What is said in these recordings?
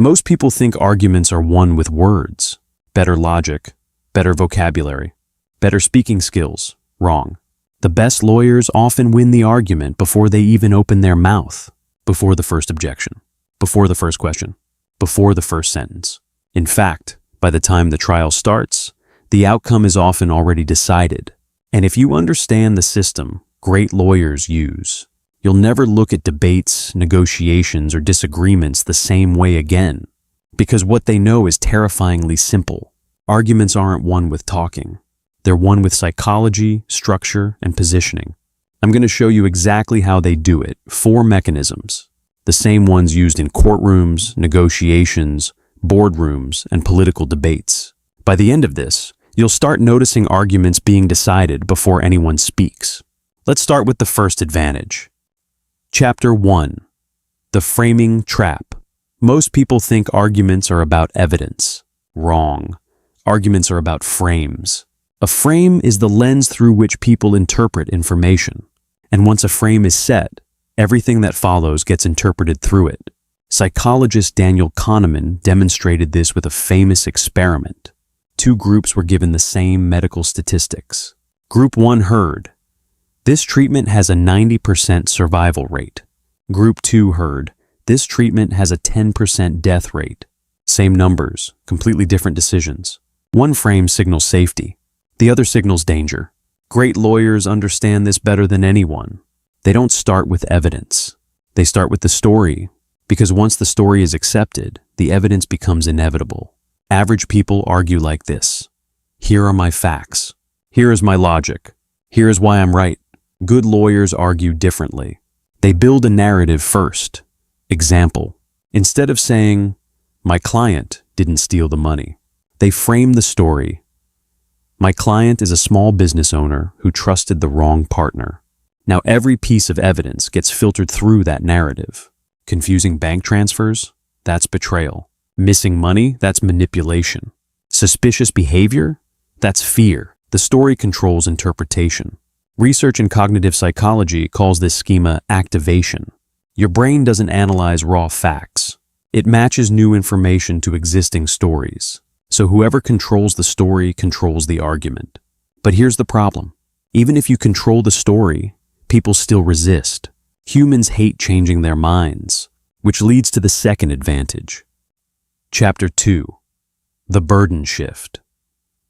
Most people think arguments are won with words, better logic, better vocabulary, better speaking skills. Wrong. The best lawyers often win the argument before they even open their mouth, before the first objection, before the first question, before the first sentence. In fact, by the time the trial starts, the outcome is often already decided. And if you understand the system great lawyers use, you'll never look at debates, negotiations, or disagreements the same way again, because what they know is terrifyingly simple. Arguments aren't won with talking. They're won with psychology, structure, and positioning. I'm going to show you exactly how they do it. 4 mechanisms, the same ones used in courtrooms, negotiations, boardrooms, and political debates. By the end of this, you'll start noticing arguments being decided before anyone speaks. Let's start with the first advantage. Chapter 1. The Framing Trap. Most people think arguments are about evidence. Wrong. Arguments are about frames. A frame is the lens through which people interpret information. And once a frame is set, everything that follows gets interpreted through it. Psychologist Daniel Kahneman demonstrated this with a famous experiment. 2 groups were given the same medical statistics. Group 1 heard, "This treatment has a 90% survival rate." Group 2 heard, "This treatment has a 10% death rate." Same numbers, completely different decisions. One frame signals safety, the other signals danger. Great lawyers understand this better than anyone. They don't start with evidence. They start with the story, because once the story is accepted, the evidence becomes inevitable. Average people argue like this. Here are my facts. Here is my logic. Here is why I'm right. Good lawyers argue differently. They build a narrative first. Example, instead of saying, "My client didn't steal the money," they frame the story. "My client is a small business owner who trusted the wrong partner." Now every piece of evidence gets filtered through that narrative. Confusing bank transfers? That's betrayal. Missing money? That's manipulation. Suspicious behavior? That's fear. The story controls interpretation. Research in cognitive psychology calls this schema activation. Your brain doesn't analyze raw facts. It matches new information to existing stories. So whoever controls the story controls the argument. But here's the problem. Even if you control the story, people still resist. Humans hate changing their minds, which leads to the second advantage. Chapter 2. The Burden Shift.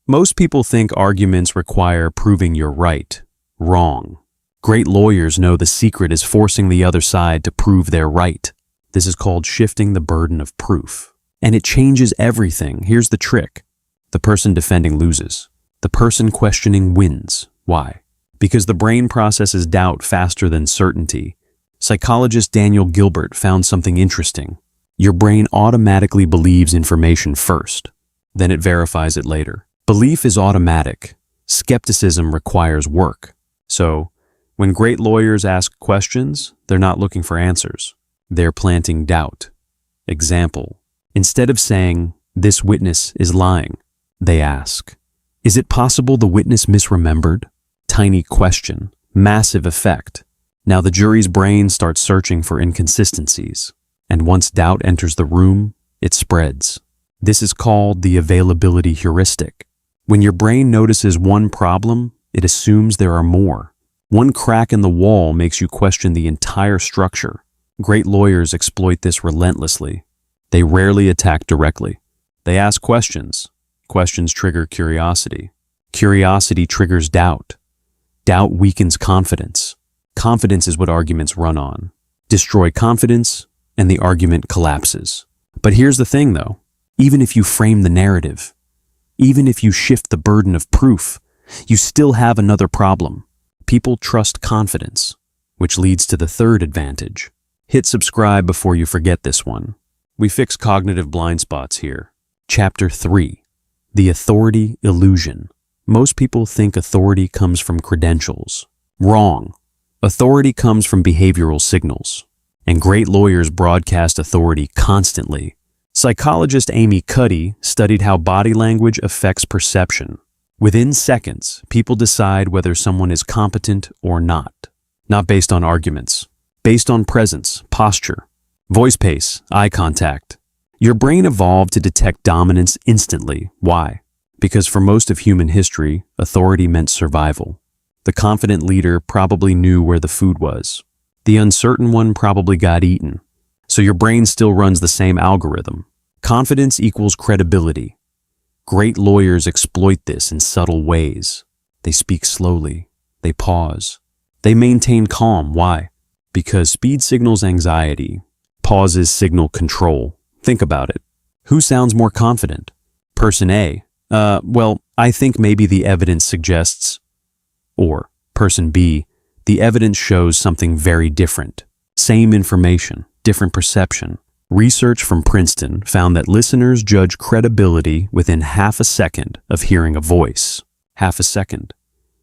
Most people think arguments require proving you're right. Wrong. Great lawyers know the secret is forcing the other side to prove they're right. This is called shifting the burden of proof. And it changes everything. Here's the trick. The person defending loses. The person questioning wins. Why? Because the brain processes doubt faster than certainty. Psychologist Daniel Gilbert found something interesting. Your brain automatically believes information first, then it verifies it later. Belief is automatic. Skepticism requires work. So, when great lawyers ask questions, they're not looking for answers. They're planting doubt. Example, instead of saying, "This witness is lying," they ask, "Is it possible the witness misremembered?" Tiny question, massive effect. Now the jury's brain starts searching for inconsistencies. And once doubt enters the room, it spreads. This is called the availability heuristic. When your brain notices one problem, it assumes there are more. One crack in the wall makes you question the entire structure. Great lawyers exploit this relentlessly. They rarely attack directly. They ask questions. Questions trigger curiosity. Curiosity triggers doubt. Doubt weakens confidence. Confidence is what arguments run on. Destroy confidence, and the argument collapses. But here's the thing, though. Even if you frame the narrative, even if you shift the burden of proof, you still have another problem. People trust confidence, which leads to the third advantage. Hit subscribe before you forget this one. We fix cognitive blind spots here. Chapter 3. The Authority Illusion. Most people think authority comes from credentials. Wrong. Authority comes from behavioral signals. And great lawyers broadcast authority constantly. Psychologist Amy Cuddy studied how body language affects perception. Within seconds, people decide whether someone is competent or not. Not based on arguments. Based on presence, posture, voice pace, eye contact. Your brain evolved to detect dominance instantly. Why? Because for most of human history, authority meant survival. The confident leader probably knew where the food was. The uncertain one probably got eaten. So your brain still runs the same algorithm. Confidence equals credibility. Great lawyers exploit this in subtle ways. They speak slowly. They pause. They maintain calm. Why? Because speed signals anxiety. Pauses signal control. Think about it. Who sounds more confident? Person A. Well, I think maybe the evidence suggests. Or person B. The evidence shows something very different. Same information, different perception. Research from Princeton found that listeners judge credibility within half a second of hearing a voice. Half a second.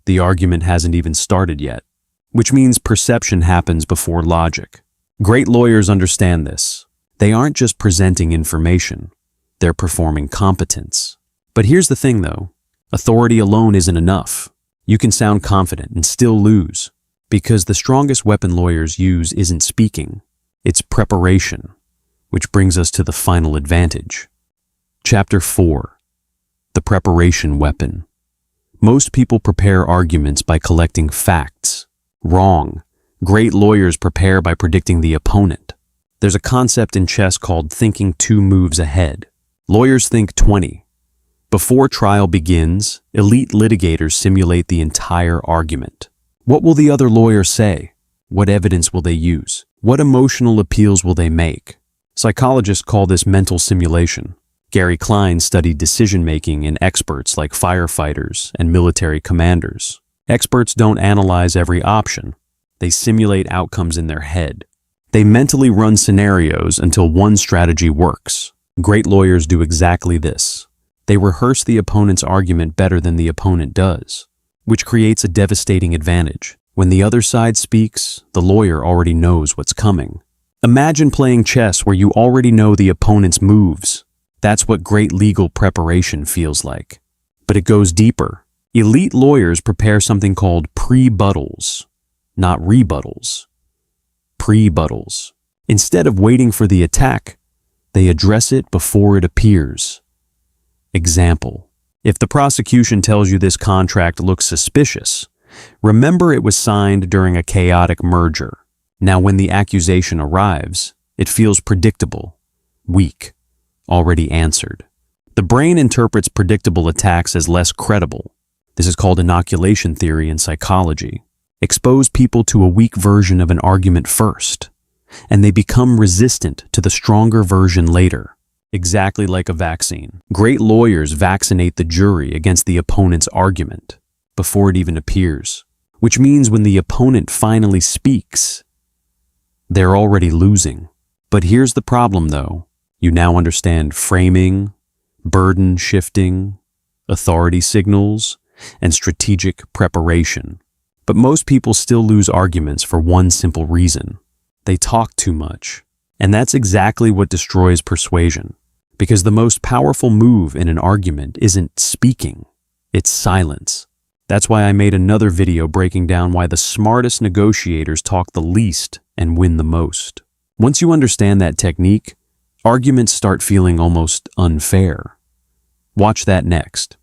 The argument hasn't even started yet, which means perception happens before logic. Great lawyers understand this. They aren't just presenting information. They're performing competence. But here's the thing though. Authority alone isn't enough. You can sound confident and still lose. Because the strongest weapon lawyers use isn't speaking, it's preparation, which brings us to the final advantage. Chapter 4. The preparation weapon. Most people prepare arguments by collecting facts. Wrong. Great lawyers prepare by predicting the opponent. There's a concept in chess called thinking 2 moves ahead. Lawyers think 20. Before trial begins, elite litigators simulate the entire argument. What will the other lawyer say? What evidence will they use? What emotional appeals will they make? Psychologists call this mental simulation. Gary Klein studied decision-making in experts like firefighters and military commanders. Experts don't analyze every option. They simulate outcomes in their head. They mentally run scenarios until one strategy works. Great lawyers do exactly this. They rehearse the opponent's argument better than the opponent does, which creates a devastating advantage. When the other side speaks, the lawyer already knows what's coming. Imagine playing chess where you already know the opponent's moves. That's what great legal preparation feels like. But it goes deeper. Elite lawyers prepare something called pre-buttals, not rebuttals. Pre-buttals. Instead of waiting for the attack, they address it before it appears. Example. If the prosecution tells you this contract looks suspicious, remember it was signed during a chaotic merger. Now when the accusation arrives, it feels predictable, weak, already answered. The brain interprets predictable attacks as less credible. This is called inoculation theory in psychology. Expose people to a weak version of an argument first, and they become resistant to the stronger version later. Exactly like a vaccine. Great lawyers vaccinate the jury against the opponent's argument before it even appears, which means when the opponent finally speaks, they're already losing. But here's the problem though. You now understand framing, burden shifting, authority signals, and strategic preparation. But most people still lose arguments for one simple reason. They talk too much. And that's exactly what destroys persuasion. Because the most powerful move in an argument isn't speaking, it's silence. That's why I made another video breaking down why the smartest negotiators talk the least and win the most. Once you understand that technique, arguments start feeling almost unfair. Watch that next.